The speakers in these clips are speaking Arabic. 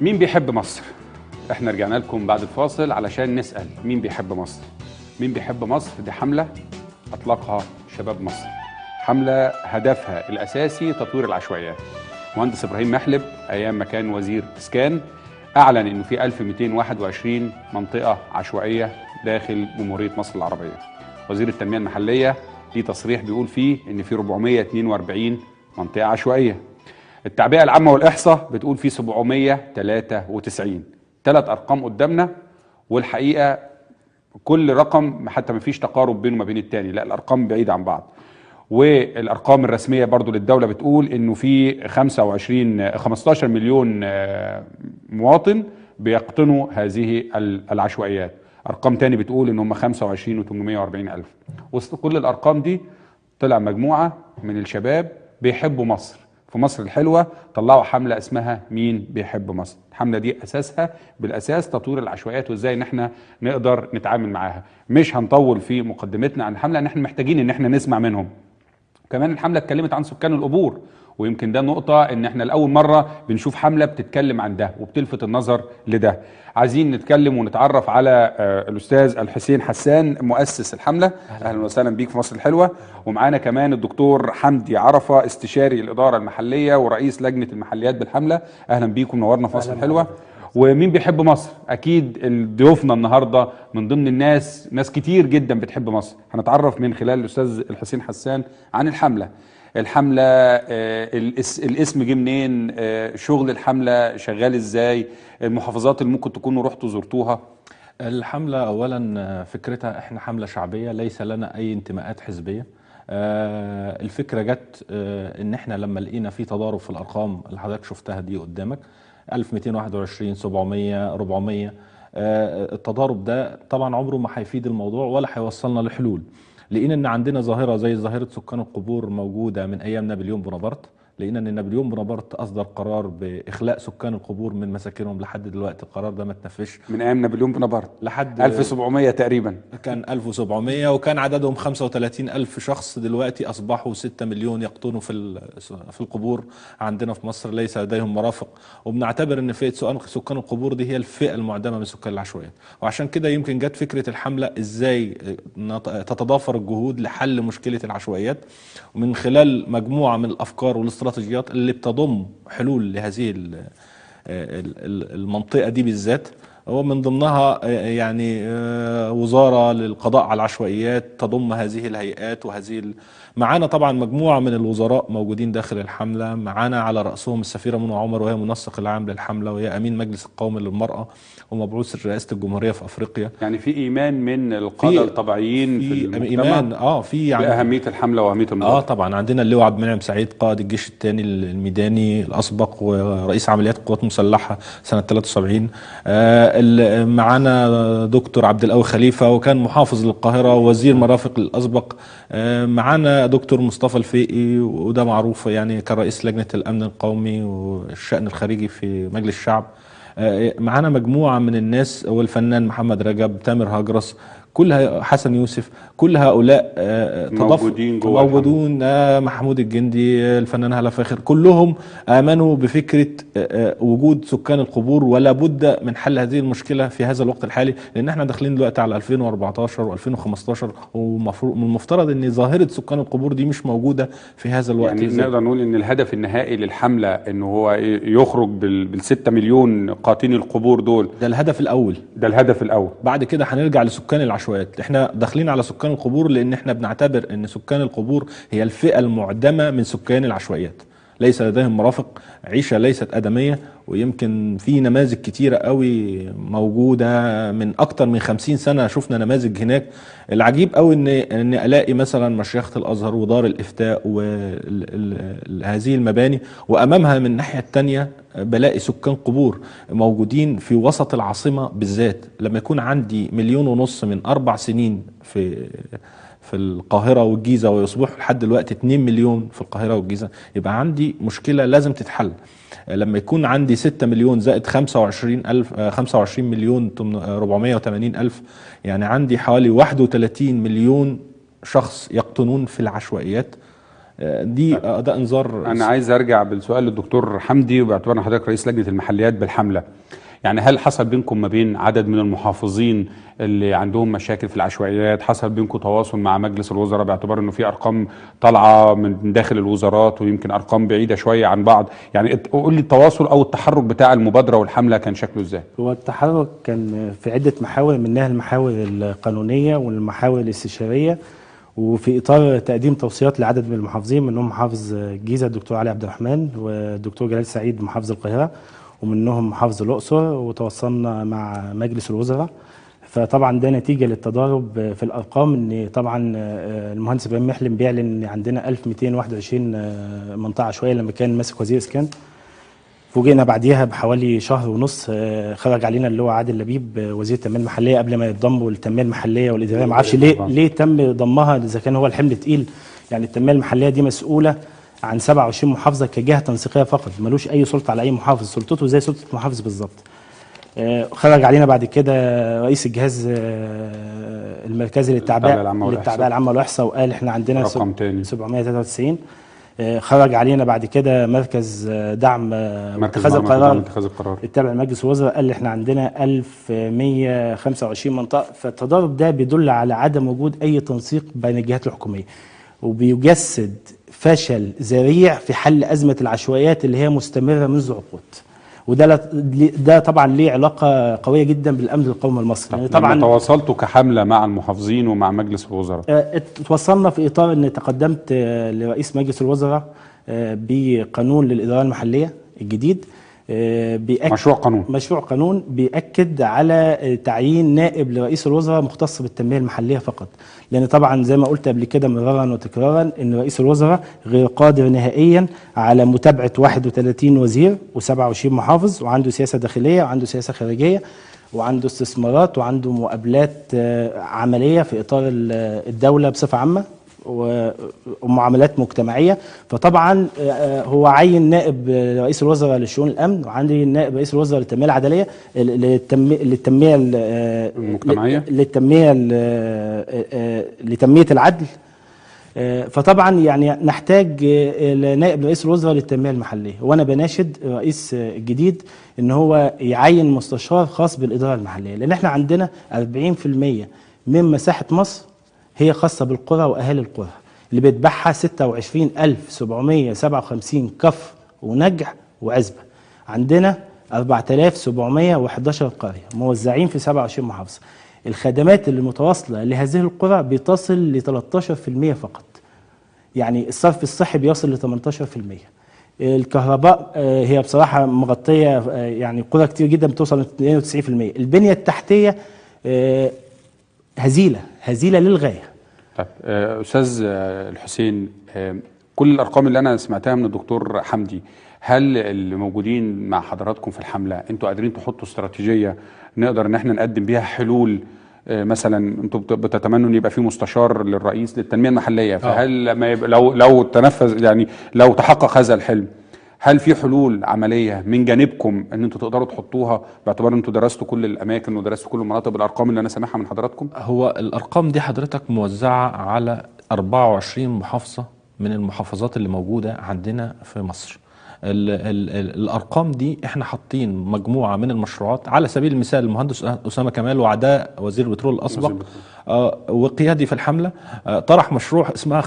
مين بيحب مصر؟ احنا رجعنا لكم بعد الفاصل علشان نسأل مين بيحب مصر؟ مين بيحب مصر؟ دي حملة أطلقها شباب مصر. حملة هدفها الأساسي تطوير العشوائيات. مهندس إبراهيم محلب أيام ما كان وزير إسكان أعلن إنه في 1221 منطقة عشوائية داخل جمهورية مصر العربية. وزير التنمية المحلية ليه تصريح بيقول فيه إن في 442 منطقة عشوائية. التعبئة العامة والإحصاء بتقول فيه 793. 3 أرقام قدامنا، والحقيقة كل رقم حتى ما فيش تقارب بينه وما بين التاني، لا الأرقام بعيدة عن بعض. والأرقام الرسمية برضو للدولة بتقول إنه في 15 مليون مواطن بيقطنوا هذه العشوائيات. أرقام تاني بتقول إن هم 25 و840 ألف. وسط كل الأرقام دي طلع مجموعة من الشباب بيحبوا مصر. في مصر الحلوة طلعوا حملة اسمها مين بيحب مصر. الحملة دي أساسها بالأساس تطوير العشوائيات وإزاي إن احنا نقدر نتعامل معاها. مش هنطول في مقدمتنا عن الحملة، إن احنا محتاجين إن احنا نسمع منهم. كمان الحملة اتكلمت عن سكان القبور، ويمكن ده نقطة ان احنا لأول مرة بنشوف حملة بتتكلم عن ده وبتلفت النظر لده. عايزين نتكلم ونتعرف على الأستاذ الحسين حسان مؤسس الحملة. أهلا وسهلا بيك في مصر الحلوة. ومعانا كمان الدكتور حمدي عرفة استشاري الإدارة المحلية ورئيس لجنة المحليات بالحملة. أهلا بيكم، نورنا في مصر الحلوة. ومين بيحب مصر؟ اكيد ضيوفنا النهارده من ضمن الناس، ناس كتير جدا بتحب مصر. هنتعرف من خلال الاستاذ الحسين حسان عن الحمله. الاسم جه منين؟ شغل الحمله شغال ازاي؟ المحافظات اللي ممكن تكونوا رحتوا زرتوها. الحمله اولا فكرتها احنا حمله شعبيه، ليس لنا اي انتماءات حزبيه. الفكره جت ان احنا لما لقينا في تضارب في الارقام اللي حضرتك شفتها دي قدامك، 1221 700 400. التضارب ده طبعا عمره ما هيفيد الموضوع ولا هيوصلنا لحلول. لقينا ان عندنا ظاهره زي ظاهره سكان القبور موجوده من ايام نابليون بونابرت. لقينا ان نابليون بونابرت اصدر قرار باخلاء سكان القبور من مساكنهم. لحد دلوقتي القرار ده ما اتنفذش. من ايام نابليون بونابرت لحد 1700 تقريبا. كان 1700 وكان عددهم 35 ألف شخص. دلوقتي أصبحوا 6 مليون يقطنوا في القبور عندنا في مصر، ليس لديهم مرافق. وبنعتبر أن فئة سكان القبور دي هي الفئة المعدمة من سكان العشوائيات. وعشان كده يمكن جت فكرة الحملة إزاي تتضافر الجهود لحل مشكلة العشوائيات من خلال مجموعة من الأفكار والاستراتيجيات اللي بتضم حلول لهذه المنطقة دي بالذات. هو من ضمنها يعني وزارة للقضاء على العشوائيات تضم هذه الهيئات وهذه معانا طبعا مجموعة من الوزراء موجودين داخل الحملة. معانا على رأسهم السفيرة منى عمر، وهي منسق العام للحملة، وهي أمين مجلس القومي للمرأة ومبعوث رئاسة الجمهورية في أفريقيا. يعني في إيمان من القادة الطبيعيين في المجتمع إيمان في يعني بأهمية الحملة وأهمية الموضوع. طبعا عندنا اللواء عبد المنعم سعيد قائد الجيش الثاني الميداني الأسبق ورئيس عمليات القوات المسلحة سنة 73. معانا دكتور عبد القوي خليفة وكان محافظ للقاهرة ووزير مرافق الأسبق. معانا دكتور مصطفى الفقي وده معروف يعني كان رئيس لجنة الأمن القومي والشأن الخارجي في مجلس الشعب. معانا مجموعة من الناس، والفنان محمد رجب، تامر هجرس، كل حسن يوسف، كل هؤلاء موجودون محمود الجندي، الفنان هلا فاخر، كلهم آمنوا بفكرة وجود سكان القبور ولا بد من حل هذه المشكلة في هذا الوقت الحالي. لأن احنا داخلين دلوقتي على 2014 و2015 ومن المفترض أن ظاهرة سكان القبور دي مش موجودة في هذا الوقت. يعني نقدر نقول أن الهدف النهائي للحملة أنه هو يخرج بال6 مليون قاطني القبور دول. ده الهدف الأول. ده الهدف الأول. بعد كده هنرجع لسكان العشوائيات. احنا داخلين على سكان القبور لان احنا بنعتبر ان سكان القبور هي الفئة المعدمة من سكان العشوائيات، ليس لديهم مرافق، عيشة ليست آدمية. ويمكن في نماذج كتيرة قوي موجودة من اكتر من 50 سنة، شفنا نماذج هناك. العجيب قوي ان الاقي مثلا مشيخة الازهر ودار الافتاء وهذه المباني وامامها من الناحية التانية بلاقي سكان قبور موجودين في وسط العاصمة بالذات. لما يكون عندي 1.5 مليون من 4 سنين في القاهرة والجيزة ويصبحوا لحد دلوقتي 2 مليون في القاهرة والجيزة، يبقى عندي مشكلة لازم تتحل. لما يكون عندي 6 مليون زائد 25 مليون 480 ألف، يعني عندي حوالي 31 مليون شخص يقطنون في العشوائيات. دي ده انذار. انا عايز ارجع بالسؤال للدكتور حمدي، وباعتبار ان حضرتك رئيس لجنه المحليات بالحمله، يعني هل حصل بينكم ما بين عدد من المحافظين اللي عندهم مشاكل في العشوائيات، حصل بينكم تواصل مع مجلس الوزراء باعتبار انه في ارقام طالعه من داخل الوزارات ويمكن ارقام بعيده شويه عن بعض؟ يعني قول لي التواصل او التحرك بتاع المبادره والحمله كان شكله ازاي؟ هو التحرك كان في عدة محاور، منها المحاور القانونية والمحاور الاستشارية، وفي إطار تقديم توصيات لعدد من المحافظين، منهم محافظ الجيزة الدكتور علي عبد الرحمن، والدكتور جلال سعيد محافظ القاهرة، ومنهم محافظ الأقصر، وتواصلنا مع مجلس الوزراء. فطبعا ده نتيجة للتضارب في الأرقام، إن طبعا المهندس إبراهيم محلم بيعلن إن عندنا 1221 منطقة عشوائية لما كان ماسك وزير إسكان. فوجئنا بعديها بحوالي شهر ونص خرج علينا اللي هو عادل لبيب وزير التنميه المحليه قبل ما يتضموا للتنميه المحليه والاداريه. ما اعرفش ليه تم ضمها اذا كان هو الحمل تقيل. يعني التنميه المحليه دي مسؤوله عن 27 محافظه كجهه تنسيقيه فقط، ملوش اي سلطه على اي محافظ، سلطته زي سلطه محافظ بالظبط. خرج علينا بعد كده رئيس الجهاز المركزي للتعبئه العامه والاحصاء وقال احنا عندنا 793. خرج علينا بعد كده مركز دعم اتخاذ القرار التابع لمجلس الوزراء، قال احنا عندنا 1125 منطقه. فالتضارب ده بيدل على عدم وجود اي تنسيق بين الجهات الحكوميه، وبيجسد فشل ذريع في حل ازمه العشوائيات اللي هي مستمره منذ عقود. وده طبعا ليه علاقه قويه جدا بالامن القومي المصري. يعني طبعا تواصلتوا كحمله مع المحافظين ومع مجلس الوزراء؟ تواصلنا في اطار ان تقدمت لرئيس مجلس الوزراء بقانون للاداره المحليه الجديد، مشروع قانون بيأكد على تعيين نائب لرئيس الوزراء مختص بالتنميه المحليه فقط. لان طبعا زي ما قلت قبل كده مرارا وتكرارا ان رئيس الوزراء غير قادر نهائيا على متابعه 31 وزير و27 محافظ، وعنده سياسه داخليه وعنده سياسه خارجيه وعنده استثمارات وعنده مقابلات عمليه في اطار الدوله بصفه عامه ومعاملات مجتمعيه. فطبعا هو عين نائب رئيس الوزراء لشؤون الامن، وعندي نائب رئيس الوزراء للتنميه العدليه للتنميه المجتمعيه لتنميه العدل. فطبعا يعني نحتاج نائب رئيس الوزراء للتنميه المحليه، وانا بناشد الرئيس الجديد ان هو يعين مستشار خاص بالاداره المحليه، لان احنا عندنا 40% من مساحه مصر هي خاصة بالقرى وأهالي القرى اللي بيتبعها 26757 كفر ونجع وعزبة. عندنا 4711 قرية موزعين في 27 محافظة. الخدمات اللي متواصلة لهذه القرى بتصل ل 13% فقط. يعني الصرف الصحي بيصل ل 18%. الكهرباء هي بصراحة مغطية يعني قرى كتير جدا بتوصل ل 92%. البنية التحتية هزيلة للغاية. طيب أستاذ الحسين، كل الأرقام اللي أنا سمعتها من الدكتور حمدي، هل اللي موجودين مع حضراتكم في الحملة أنتوا قادرين تحطوا استراتيجية نقدر إن احنا نقدم بيها حلول؟ مثلا أنتوا بتتمنوا أن يبقى في مستشار للرئيس للتنمية المحلية، فهل لما يبقى لو تنفذ، يعني لو تحقق هذا الحلم، هل في حلول عمليه من جانبكم ان انتوا تقدروا تحطوها باعتبار ان انتوا درستوا كل الاماكن ودرستوا كل المناطق بالارقام اللي انا سامعها من حضراتكم؟ هو الارقام دي حضرتك موزعه على 24 محافظه من المحافظات اللي موجوده عندنا في مصر. الارقام دي احنا حاطين مجموعه من المشروعات. على سبيل المثال المهندس اسامه كمال وعداء وزير البترول الاسبق وقيادي في الحمله طرح مشروع اسمها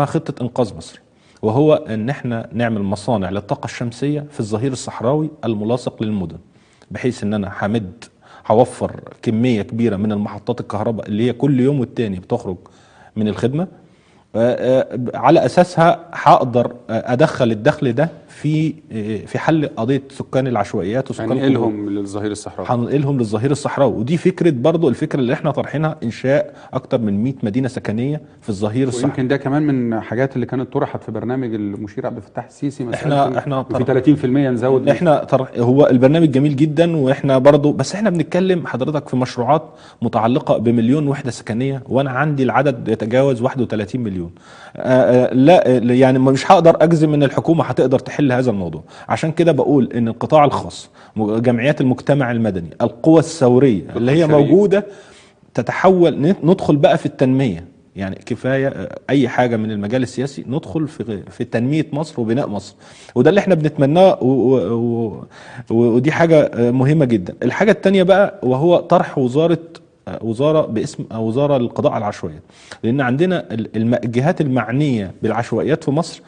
خطه انقاذ مصر، وهو ان احنا نعمل مصانع للطاقه الشمسيه في الظهير الصحراوي الملاصق للمدن، بحيث ان انا هوفر كميه كبيره من المحطات الكهرباء اللي هي كل يوم والتاني بتخرج من الخدمه. على اساسها هقدر ادخل الدخل ده في حل قضيه سكان العشوائيات وسكان هننقلهم للظهير الصحراوي. هننقلهم للظهير الصحراوي، ودي فكره برضو الفكره اللي احنا طرحينها، انشاء اكتر من 100 مدينه سكنيه في الظهير الصحراوي. ويمكن ده كمان من الحاجات اللي كانت طرحت في برنامج المشير عبد الفتاح السيسي مثلا. احنا في 30% نزود. هو البرنامج جميل جدا، واحنا برضو بس احنا بنتكلم حضرتك في مشروعات متعلقه بمليون وحده سكنيه، وانا عندي العدد يتجاوز 31 مليون. لا يعني مش هقدر اجزم ان الحكومه هتقدر تحل هذا الموضوع. عشان كده بقول ان القطاع الخاص، جمعيات المجتمع المدني، القوى الثوريه اللي هي موجوده تتحول، ندخل بقى في التنميه. يعني كفايه اي حاجه من المجال السياسي ندخل في تنميه مصر وبناء مصر، وده اللي احنا بنتمناه ودي حاجه مهمه جدا. الحاجه الثانيه بقى وهو طرح وزاره باسم وزاره للقضاء على العشوائيات، لان عندنا الجهات المعنيه بالعشوائيات في مصر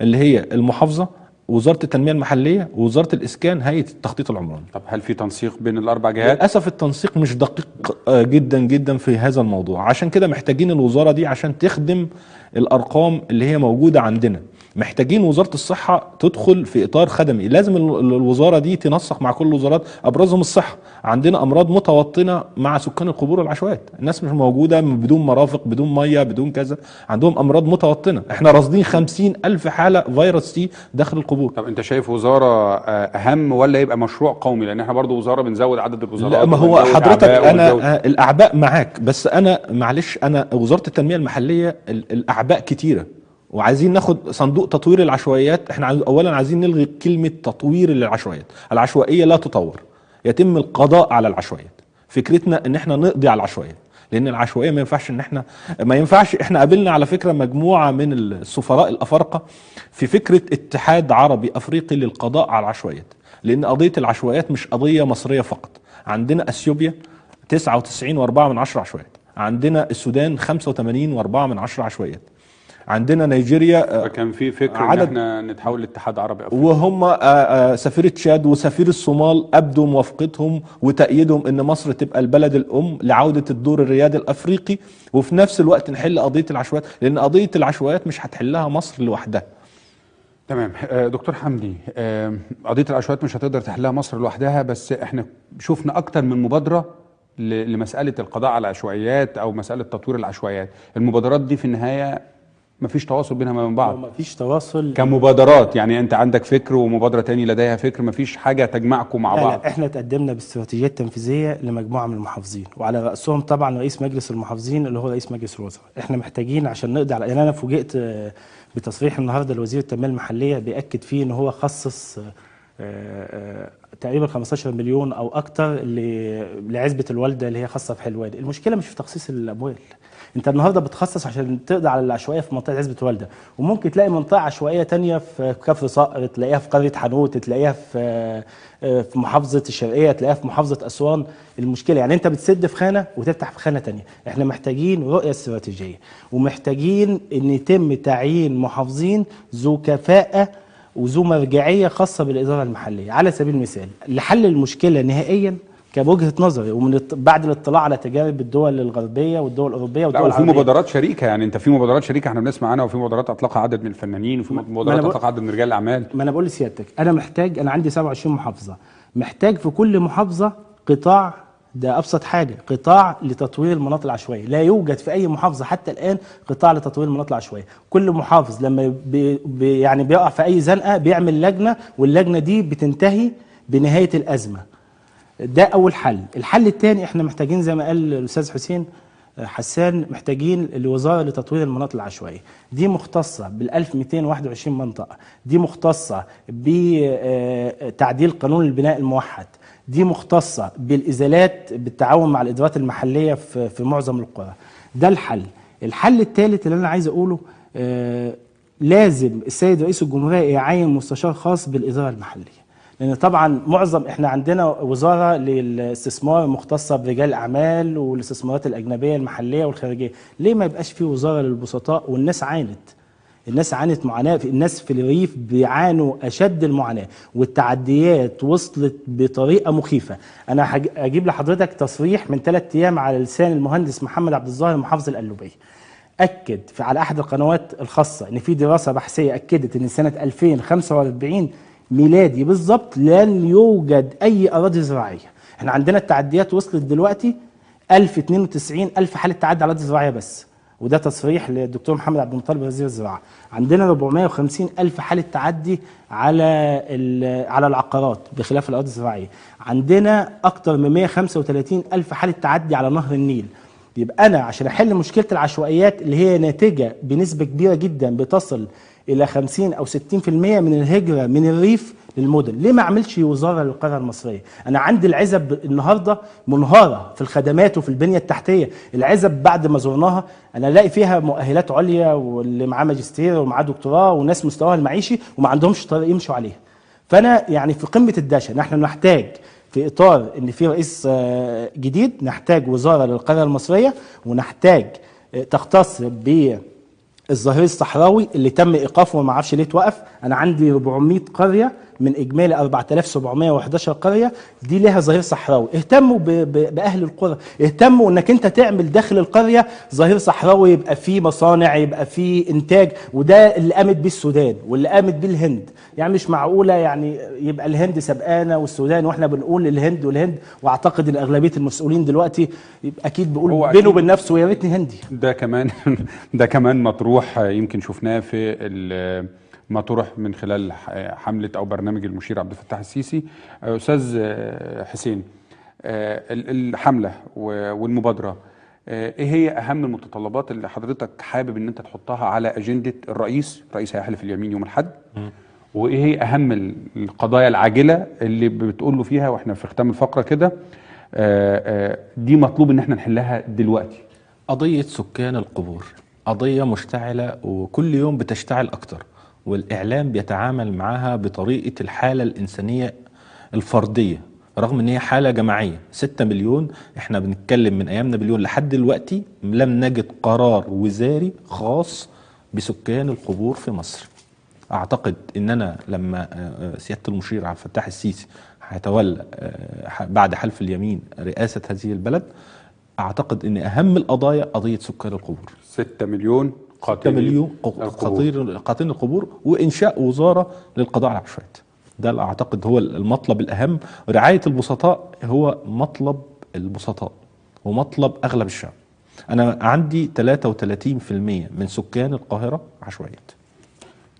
اللي هي المحافظه، وزاره التنميه المحليه، ووزاره الاسكان، هيئه التخطيط العمراني. طب هل في تنسيق بين الاربع جهات؟ للاسف التنسيق مش دقيق جدا جدا في هذا الموضوع، عشان كده محتاجين الوزاره دي عشان تخدم الارقام اللي هي موجوده عندنا. محتاجين وزاره الصحه تدخل في اطار خدمي، لازم الوزاره دي تنسق مع كل الوزارات، ابرزهم الصحه. عندنا امراض متوطنه مع سكان القبور والعشوائيات، الناس مش موجوده بدون مرافق، بدون ميه، بدون كذا، عندهم امراض متوطنه. احنا راصدين 50,000 حاله فيروس سي داخل القبور. طب انت شايف وزاره اهم ولا يبقى مشروع قومي؟ لان احنا برضو وزاره بنزود عدد الوزارات. لا، ما هو حضرتك انا الاعباء معاك، بس انا معلش، انا وزاره التنميه المحليه الاعباء كتيره، وعايزين ناخد صندوق تطوير العشوائيات. احنا اولا عايزين نلغي كلمه تطوير للعشوائيات، العشوائيه لا تطور، يتم القضاء على العشوائيات. فكرتنا ان احنا نقضي على العشوائيات، لان العشوائيه ما ينفعش احنا قابلنا على فكره مجموعه من السفراء الافارقه في فكره اتحاد عربي افريقي للقضاء على العشوائيات، لان قضيه العشوائيات مش قضيه مصريه فقط. عندنا اثيوبيا 99.4 عشوائيات، عندنا السودان 85.4 عشوائيات، عندنا نيجيريا فكان في فكر ان احنا نتحول لاتحاد عربي افريقي، وهم سفير تشاد وسفير الصومال ابدوا موافقتهم وتأييدهم ان مصر تبقى البلد الام لعوده الدور الريادي الافريقي، وفي نفس الوقت نحل قضيه العشوائيات، لان قضيه العشوائيات مش هتحلها مصر لوحدها. تمام. دكتور حمدي، قضيه العشوائيات مش هتقدر تحلها مصر لوحدها، بس احنا شفنا اكتر من مبادره لمساله القضاء على العشوائيات او مساله تطوير العشوائيات. المبادرات دي في النهايه مفيش تواصل بينها وبين بعض، مفيش تواصل كمبادرات. يعني انت عندك فكر ومبادره تاني لديها فكر، مفيش حاجه تجمعكم مع بعض. لا، احنا تقدمنا باستراتيجيات تنفيذيه لمجموعه من المحافظين، وعلى راسهم طبعا رئيس مجلس المحافظين اللي هو رئيس مجلس الوزراء. احنا محتاجين عشان نقضي على، يعني انا فوجئت بتصريح النهارده لوزير التنميه المحليه بياكد فيه ان هو خصص تقريبا 15 مليون او اكتر لعزبه الوالده اللي هي خاصه في حلوان. المشكله مش في تخصيص الاموال، انت النهارده بتخصص عشان تقضي على العشوائيه في منطقه عزبه والده، وممكن تلاقي منطقه عشوائيه تانية في كفر صقر، تلاقيها في قريه حنوت، تلاقيها في محافظه الشرقيه، تلاقيها في محافظه اسوان. المشكله يعني انت بتسد في خانه وتفتح في خانه تانية. احنا محتاجين رؤيه استراتيجيه، ومحتاجين ان يتم تعيين محافظين ذو كفاءه وذو مرجعيه خاصه بالاداره المحليه. على سبيل المثال لحل المشكله نهائيا كوجهه نظري، ومن بعد الاطلاع على تجارب الدول الغربيه والدول الاوروبيه والدول العربيه. وفي مبادرات شريكه، يعني انت في مبادرات شريكه احنا بنسمع عنها، وفي مبادرات اطلقها عدد من الفنانين، وفي مبادرات اطلقها عدد من رجال الاعمال. ما انا بقول لسيادتك انا عندي 27 محافظه، محتاج في كل محافظه قطاع، ده ابسط حاجه، قطاع لتطوير المناطق العشوائيه. لا يوجد في اي محافظه حتى الان قطاع لتطوير المناطق العشوائيه. كل محافظ لما يعني بيقع في اي زنقه بيعمل لجنه، واللجنه دي بتنتهي بنهايه الازمه. ده اول حل. الحل الثاني احنا محتاجين زي ما قال الاستاذ حسين حسان، محتاجين الوزاره لتطوير المناطق العشوائيه. دي مختصه بال 1221 منطقه، دي مختصه بتعديل قانون البناء الموحد، دي مختصه بالازالات بالتعاون مع الادارات المحليه في معظم القرى. ده الحل. الحل الثالث اللي انا عايز اقوله، لازم السيد رئيس الجمهوريه يعين مستشار خاص بالاداره المحليه، لان طبعا احنا عندنا وزاره للاستثمار مختصه برجال الاعمال والاستثمارات الاجنبيه المحليه والخارجيه. ليه ما يبقاش في وزاره للبسطاء؟ والناس عانت معاناه، الناس في الريف بيعانوا اشد المعاناه، والتعديات وصلت بطريقه مخيفه. انا اجيب لحضرتك تصريح من 3 ايام على لسان المهندس محمد عبد الظاهر محافظ القلوبيه، اكد على احد القنوات الخاصه ان في دراسه بحثيه اكدت ان سنه 2045 ميلادي بالظبط لن يوجد اي اراضي زراعيه. احنا عندنا التعديات وصلت دلوقتي 1092 حاله تعدي على اراضي زراعيه بس، وده تصريح للدكتور محمد عبد المطلب وزير الزراعه. عندنا 450 حاله تعدي على العقارات بخلاف الاراضي الزراعيه. عندنا اكثر من 135 حاله تعدي على نهر النيل. يبقى انا عشان احل مشكله العشوائيات اللي هي ناتجه بنسبه كبيره جدا بتصل الى 50 او 60% من الهجره من الريف للمدن، ليه ما اعملش وزاره للقريه المصريه؟ انا عندي العزب النهارده منهاره في الخدمات وفي البنيه التحتيه، العزب بعد ما زرناها انا الاقي فيها مؤهلات عليا واللي معاه ماجستير ومعاه دكتوراه وناس مستواها المعيشي وما عندهمش طريق يمشوا عليها. فانا يعني في قمه الدهشه، نحن نحتاج في اطار ان في رئيس جديد نحتاج وزاره للقريه المصريه، ونحتاج تختص بالظهير الصحراوي اللي تم ايقافه وما اعرفش ليه توقف. انا عندي 400 قريه من اجمالي 4711 قريه، دي لها ظهير صحراوي. اهتموا باهل القرى، اهتموا انك انت تعمل داخل القريه ظهير صحراوي، يبقى فيه مصانع، يبقى فيه انتاج، وده اللي قامت بيه السودان واللي قامت بيه الهند. يعني مش معقوله يعني يبقى الهند سبقانه والسودان واحنا بنقول الهند والهند، واعتقد ان اغلبيه المسؤولين دلوقتي اكيد بيقول بينه وبين نفسه يا ريتني هندي. ده كمان مطروح، يمكن شفناه في مطروح من خلال حملة أو برنامج المشير عبد الفتاح السيسي. أستاذ حسين، الحملة والمبادرة إيه هي أهم المتطلبات اللي حضرتك حابب إن أنت تحطها على أجندة الرئيس هيحلف اليمين يوم الأحد؟ وإيه هي أهم القضايا العاجلة اللي بتقول له فيها وإحنا في ختام الفقرة كده دي مطلوب إن احنا نحلها دلوقتي؟ قضية سكان القبور قضية مشتعلة وكل يوم بتشتعل أكتر، والإعلام بيتعامل معها بطريقة الحالة الإنسانية الفردية رغم ان هي حالة جماعية. 6 مليون، احنا بنتكلم من ايام نابليون لحد دلوقتي لم نجد قرار وزاري خاص بسكان القبور في مصر. اعتقد ان انا لما سيادة المشير عبد الفتاح السيسي هيتولى بعد حلف اليمين رئاسة هذه البلد، اعتقد ان اهم القضايا قضية سكان القبور. 6 مليون قاتل 6 مليون قاتلين القبور، وانشاء وزارة للقضاء على العشوائيات. ده اللي اعتقد هو المطلب الاهم. رعاية البسطاء هو مطلب البسطاء ومطلب اغلب الشعب. انا عندي 33% من سكان القاهرة عشوائيات.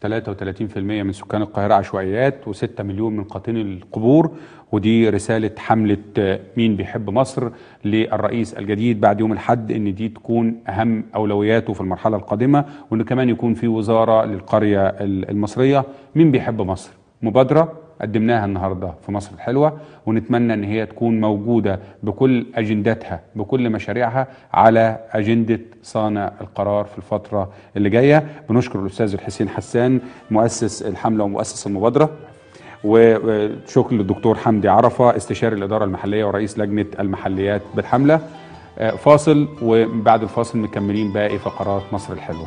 33% من سكان القاهرة عشوائيات و6 مليون من قاطني القبور. ودي رسالة حملة مين بيحب مصر للرئيس الجديد بعد يوم الأحد، ان دي تكون اهم اولوياته في المرحلة القادمة، وان كمان يكون في وزارة للقرية المصرية. مين بيحب مصر مبادرة قدمناها النهاردة في مصر الحلوة، ونتمنى ان هي تكون موجودة بكل اجنداتها بكل مشاريعها على اجندة صانع القرار في الفترة اللي جاية. بنشكر الاستاذ الحسين حسان مؤسس الحملة ومؤسس المبادرة، وشكر للدكتور حمدي عرفة استشاري الإدارة المحلية ورئيس لجنة المحليات بالحملة. فاصل، وبعد الفاصل مكملين باقي فقرات مصر الحلوة.